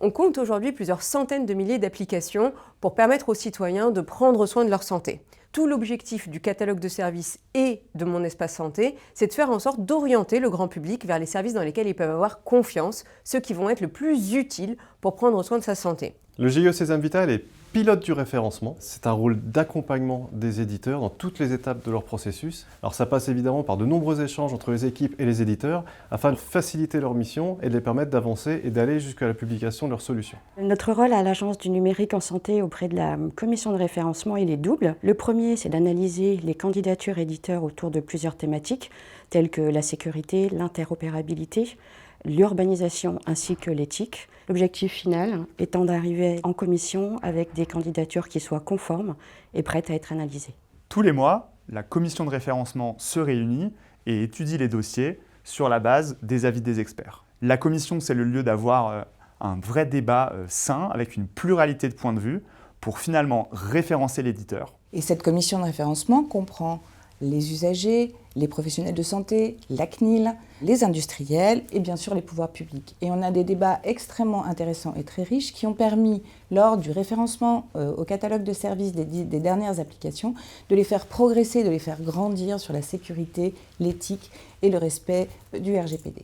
On compte aujourd'hui plusieurs centaines de milliers d'applications pour permettre aux citoyens de prendre soin de leur santé. Tout l'objectif du catalogue de services et de Mon Espace Santé, c'est de faire en sorte d'orienter le grand public vers les services dans lesquels ils peuvent avoir confiance, ceux qui vont être le plus utiles pour prendre soin de sa santé. Le GIE Sésame Vital est pilote du référencement. C'est un rôle d'accompagnement des éditeurs dans toutes les étapes de leur processus. Alors ça passe évidemment par de nombreux échanges entre les équipes et les éditeurs afin de faciliter leur mission et de les permettre d'avancer et d'aller jusqu'à la publication de leurs solutions. Notre rôle à l'Agence du numérique en santé auprès de la commission de référencement, il est double. Le premier, c'est d'analyser les candidatures éditeurs autour de plusieurs thématiques telles que la sécurité, l'interopérabilité, l'urbanisation ainsi que l'éthique. L'objectif final étant d'arriver en commission avec des candidatures qui soient conformes et prêtes à être analysées. Tous les mois, la commission de référencement se réunit et étudie les dossiers sur la base des avis des experts. La commission, c'est le lieu d'avoir un vrai débat sain avec une pluralité de points de vue pour finalement référencer l'éditeur. Et cette commission de référencement comprend les usagers, les professionnels de santé, la CNIL, les industriels et bien sûr les pouvoirs publics. Et on a des débats extrêmement intéressants et très riches qui ont permis, lors du référencement au catalogue de services des dernières applications, de les faire progresser, de les faire grandir sur la sécurité, l'éthique et le respect du RGPD.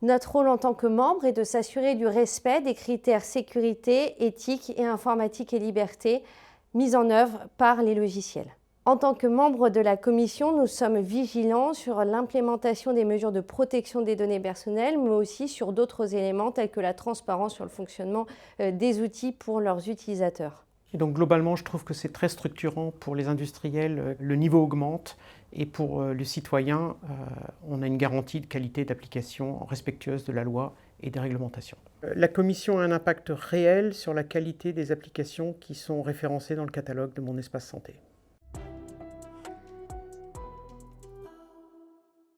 Notre rôle en tant que membre est de s'assurer du respect des critères sécurité, éthique et informatique et liberté mis en œuvre par les logiciels. En tant que membre de la commission, nous sommes vigilants sur l'implémentation des mesures de protection des données personnelles, mais aussi sur d'autres éléments tels que la transparence sur le fonctionnement des outils pour leurs utilisateurs. Et donc globalement, je trouve que c'est très structurant pour les industriels, le niveau augmente et pour le citoyen, on a une garantie de qualité d'application respectueuse de la loi et des réglementations. La commission a un impact réel sur la qualité des applications qui sont référencées dans le catalogue de Mon Espace Santé.